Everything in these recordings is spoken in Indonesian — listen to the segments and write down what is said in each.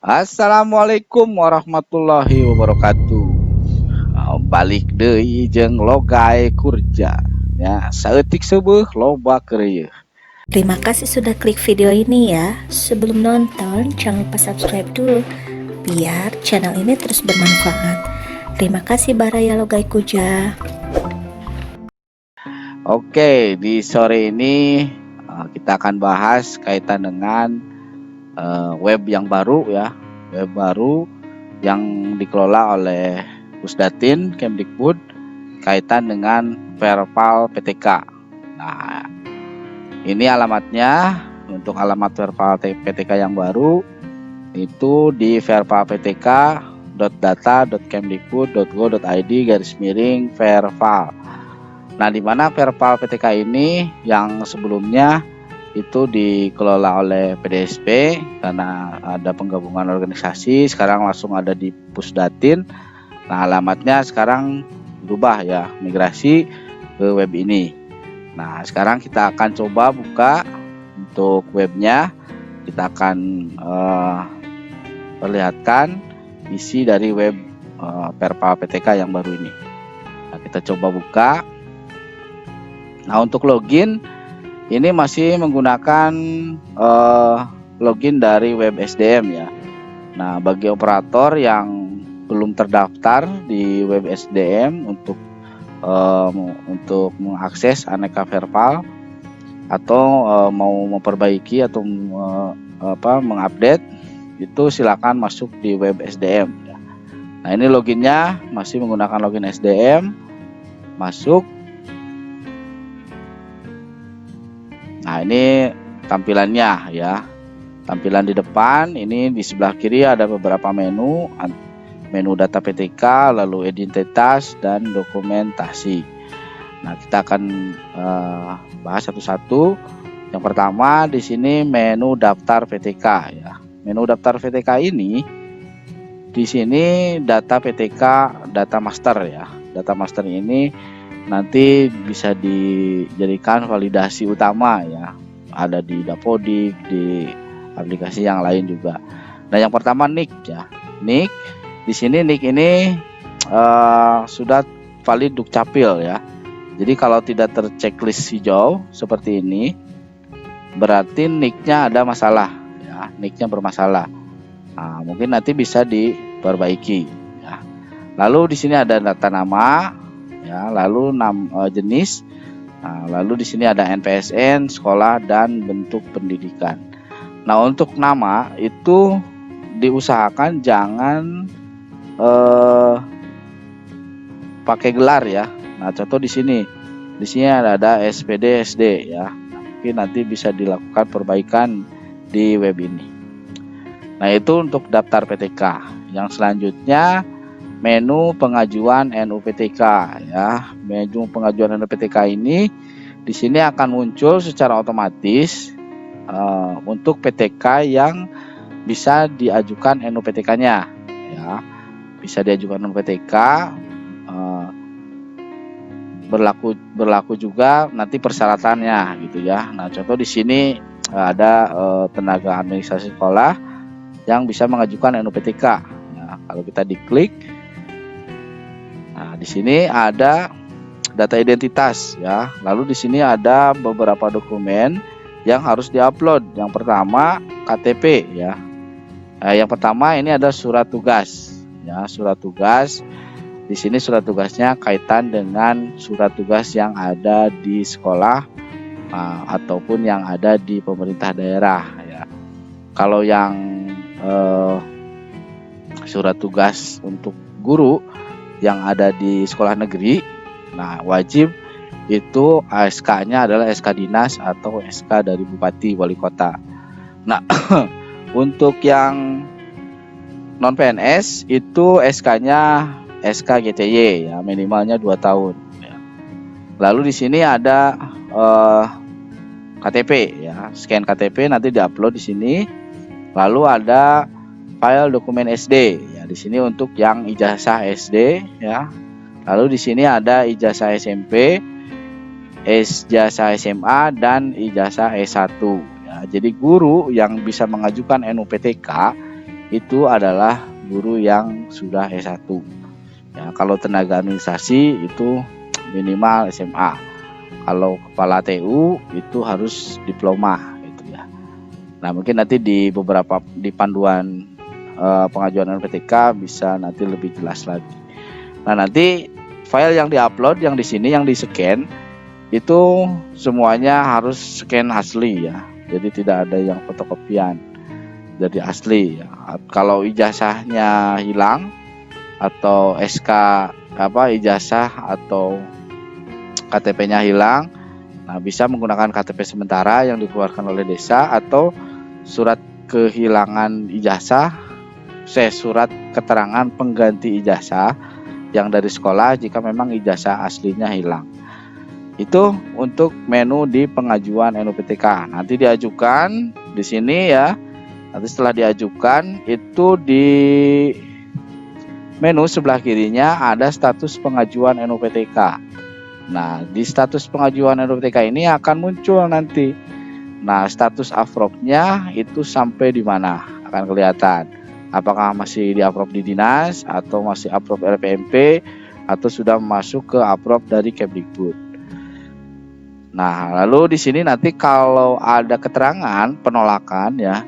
Assalamualaikum warahmatullahi wabarakatuh. Balik deui jeung logai kurja. Ya, saeutik seubeung loba keur. Terima kasih sudah klik video ini ya. Sebelum nonton, jangan lupa subscribe dulu biar channel ini terus bermanfaat. Terima kasih Baraya Logai Kuja. Oke, di sore ini kita akan bahas kaitan dengan web yang baru ya. Web baru yang dikelola oleh Pusdatin Kemdikbud kaitan dengan Verpal PTK. Nah, ini alamatnya. Untuk alamat Verpal PTK yang baru itu di verpalptk.data.kemdikbud.go.id/verpal. Nah, di mana Verpal PTK ini yang sebelumnya itu dikelola oleh PDSP karena ada penggabungan organisasi, sekarang langsung ada di Pusdatin. Nah, alamatnya sekarang berubah ya, migrasi ke web ini. Nah, sekarang kita akan coba buka untuk webnya. Kita akan perlihatkan isi dari web Verpal PTK yang baru ini. Nah, kita coba buka. Nah, untuk login ini masih menggunakan login dari web SDM ya. Nah, bagi operator yang belum terdaftar di web SDM untuk mengakses aneka Verpal atau mau memperbaiki atau mengupdate, itu silakan masuk di web SDM ya. Nah, ini loginnya masih menggunakan login SDM. Masuk. Nah, ini tampilannya ya. Tampilan di depan ini, di sebelah kiri ada beberapa menu data PTK, lalu identitas dan dokumentasi. Nah, kita akan bahas satu-satu. Yang pertama di sini menu daftar PTK ya. Menu daftar PTK ini di sini data PTK data master ya. Data master ini nanti bisa dijadikan validasi utama ya. Ada di Dapodik, di aplikasi yang lain juga. Nah, yang pertama NIK ya. NIK di sini, NIK ini sudah valid Dukcapil ya. Jadi kalau tidak terchecklist hijau seperti ini, berarti NIK-nya ada masalah ya. NIK-nya bermasalah. Nah, mungkin nanti bisa diperbaiki ya. Lalu di sini ada data nama ya, lalu jenis. Nah, lalu di sini ada NPSN, sekolah dan bentuk pendidikan. Nah, untuk nama itu diusahakan jangan pakai gelar ya. Nah, contoh di sini ada SPD SD ya. Mungkin nanti bisa dilakukan perbaikan di web ini. Nah, itu untuk daftar PTK. Yang selanjutnya menu pengajuan NUPTK ya. Menu pengajuan NUPTK ini di sini akan muncul secara otomatis untuk PTK yang bisa diajukan NUPTK-nya ya. Bisa diajukan NUPTK, berlaku juga nanti persyaratannya gitu ya. Nah, contoh di sini ada tenaga administrasi sekolah yang bisa mengajukan NUPTK. Nah, kalau kita diklik, nah di sini ada data identitas ya. Lalu di sini ada beberapa dokumen yang harus diupload. Yang pertama KTP ya. Yang pertama ini ada surat tugas ya, surat tugas. Di sini surat tugasnya kaitan dengan surat tugas yang ada di sekolah ataupun yang ada di pemerintah daerah ya. Kalau yang surat tugas untuk guru yang ada di sekolah negeri, nah wajib itu SK-nya adalah SK dinas atau SK dari bupati wali kota. Nah, untuk yang non PNS itu SK-nya SK GCY ya, minimalnya 2 tahun ya. Lalu di sini ada KTP ya, scan KTP nanti diupload di sini. Lalu ada file dokumen SD ya, di sini untuk yang ijazah SD ya. Lalu di sini ada ijazah SMP, ijazah SMA dan ijazah S1 ya. Jadi guru yang bisa mengajukan NUPTK itu adalah guru yang sudah S1. Ya, kalau tenaga administrasi itu minimal SMA. Kalau kepala TU itu harus diploma gitu ya. Nah, mungkin nanti di panduan pengajuan NPTK bisa nanti lebih jelas lagi. Nah, nanti file yang diupload yang di sini yang di-scan itu semuanya harus scan asli ya. Jadi tidak ada yang fotokopian. Jadi asli ya. Kalau ijazahnya hilang atau SK ijazah atau KTP-nya hilang, nah bisa menggunakan KTP sementara yang dikeluarkan oleh desa atau surat kehilangan ijazah, surat keterangan pengganti ijazah yang dari sekolah jika memang ijazah aslinya hilang. Itu untuk menu di pengajuan NUPTK. Nanti diajukan di sini ya. Nanti setelah diajukan itu di menu sebelah kirinya ada status pengajuan NUPTK. Nah, di status pengajuan NUPTK ini akan muncul nanti. Nah, status approve-nya itu sampai di mana akan kelihatan. Apakah masih di-approve di dinas atau masih approve LPMP atau sudah masuk ke approve dari Kemdikbud. Nah, lalu di sini nanti kalau ada keterangan penolakan ya,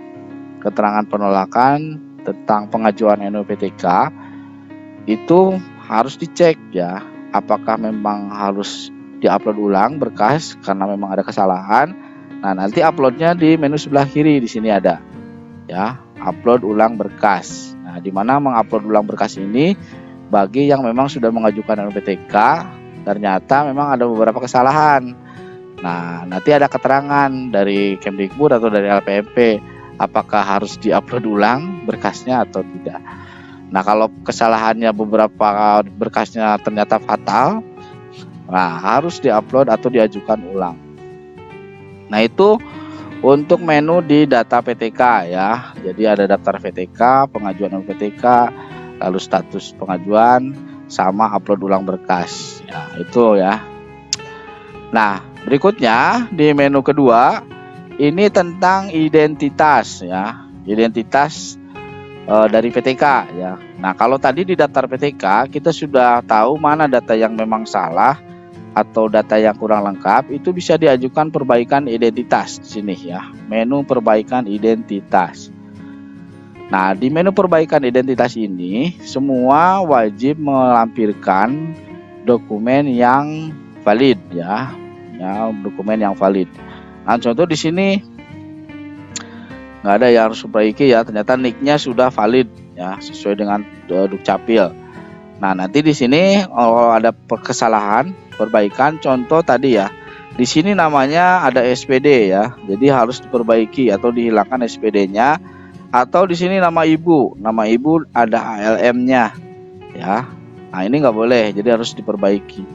keterangan penolakan tentang pengajuan NUPTK itu harus dicek ya, apakah memang harus diupload ulang berkas karena memang ada kesalahan. Nah, nanti uploadnya di menu sebelah kiri di sini ada ya, upload ulang berkas. Nah, di mana mengupload ulang berkas ini bagi yang memang sudah mengajukan NUPTK ternyata memang ada beberapa kesalahan. Nah, nanti ada keterangan dari Kemdikbud atau dari LPMP apakah harus diupload ulang berkasnya atau tidak. Nah, kalau kesalahannya beberapa berkasnya ternyata fatal, nah harus diupload atau diajukan ulang. Nah, itu untuk menu di data PTK ya. Jadi ada daftar PTK, pengajuan PTK, lalu status pengajuan sama upload ulang berkas. Ya, itu ya. Nah, berikutnya di menu kedua ini tentang identitas ya, identitas dari PTK ya. Nah, kalau tadi di daftar PTK kita sudah tahu mana data yang memang salah atau data yang kurang lengkap, itu bisa diajukan perbaikan identitas di sini ya. Menu perbaikan identitas. Nah, di menu perbaikan identitas ini semua wajib melampirkan dokumen yang valid ya, dokumen yang valid. Nah, contoh di sini nggak ada yang harus perbaiki ya, ternyata nicknya sudah valid ya, sesuai dengan Dukcapil. Nah, nanti di sini kalau ada kesalahan perbaikan, contoh tadi ya, di sini namanya ada SPD ya, jadi harus diperbaiki atau dihilangkan SPD-nya. Atau di sini nama ibu ada ALM-nya ya. Nah, ini nggak boleh, jadi harus diperbaiki.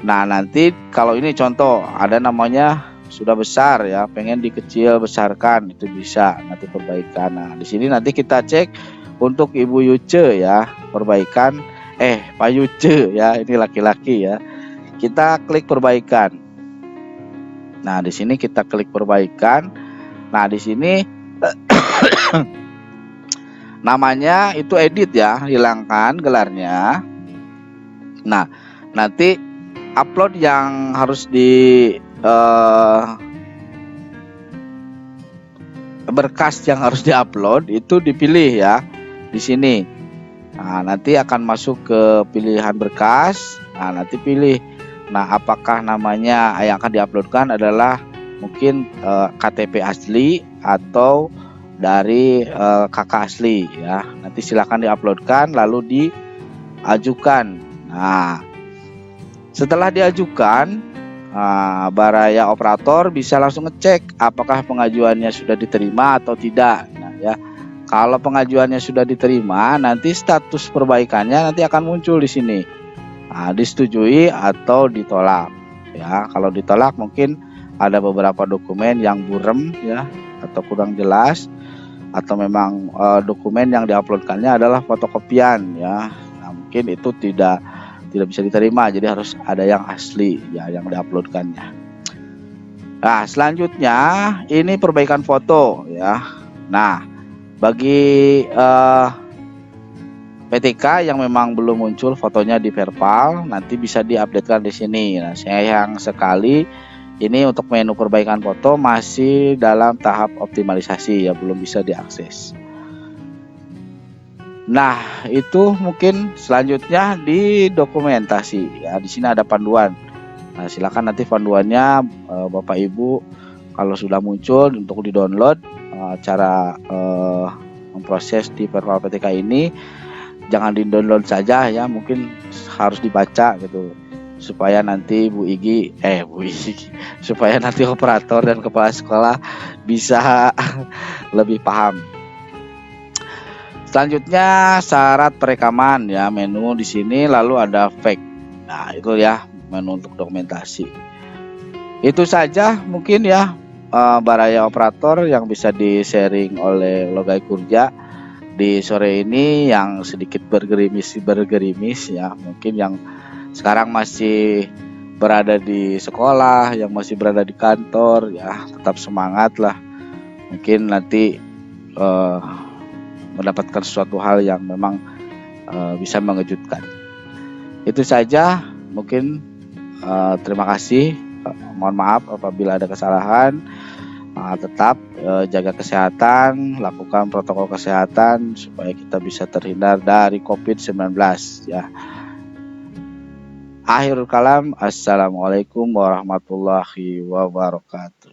Nah, nanti kalau ini contoh ada namanya sudah besar ya, pengen dikecil besarkan, itu bisa nanti perbaikan. Nah, di sini nanti kita cek untuk Ibu Yuce ya, perbaikan Pak Yuce ya, ini laki-laki ya. Kita klik perbaikan. Nah, di sini kita klik perbaikan. Nah, di sini namanya itu edit ya, hilangkan gelarnya. Nah, nanti upload yang harus di berkas yang harus diupload itu dipilih ya di sini. Nah, nanti akan masuk ke pilihan berkas. Nah, nanti pilih. Nah, apakah namanya yang akan diuploadkan adalah mungkin KTP asli atau dari kakak asli ya. Nanti silakan diuploadkan lalu diajukan. Nah, setelah diajukan, baraya operator bisa langsung ngecek apakah pengajuannya sudah diterima atau tidak. Nah, ya, kalau pengajuannya sudah diterima, nanti status perbaikannya nanti akan muncul di sini. Nah, disetujui atau ditolak. Ya, kalau ditolak mungkin ada beberapa dokumen yang burem ya atau kurang jelas, atau memang dokumen yang diuploadkannya adalah fotokopian ya. Nah, mungkin itu tidak bisa diterima, jadi harus ada yang asli ya yang diuploadkannya. Nah, selanjutnya ini perbaikan foto ya. Nah, Bagi PTK yang memang belum muncul fotonya di Verpal, nanti bisa diupdatekan di sini. Nah, sayang sekali ini untuk menu perbaikan foto masih dalam tahap optimalisasi ya, belum bisa diakses. Nah, itu mungkin selanjutnya di dokumentasi ya. Di sini ada panduan. Nah, silakan nanti panduannya Bapak Ibu kalau sudah muncul untuk di-download cara memproses di Verpal PTK ini. Jangan di-download saja ya, mungkin harus dibaca gitu supaya nanti Bu Igi supaya nanti operator dan kepala sekolah bisa lebih paham. Selanjutnya syarat perekaman ya, menu di sini lalu ada fake. Nah, itu ya menu untuk dokumentasi. Itu saja mungkin ya baraya operator yang bisa di-sharing oleh Logai Kurja di sore ini, yang sedikit bergerimis ya, mungkin yang sekarang masih berada di sekolah, yang masih berada di kantor ya, tetap semangat lah, mungkin nanti mendapatkan sesuatu hal yang memang bisa mengejutkan. Itu saja mungkin, terima kasih, mohon maaf apabila ada kesalahan. Tetap jaga kesehatan, lakukan protokol kesehatan supaya kita bisa terhindar dari COVID-19 ya. Akhirul kalam, assalamualaikum warahmatullahi wabarakatuh.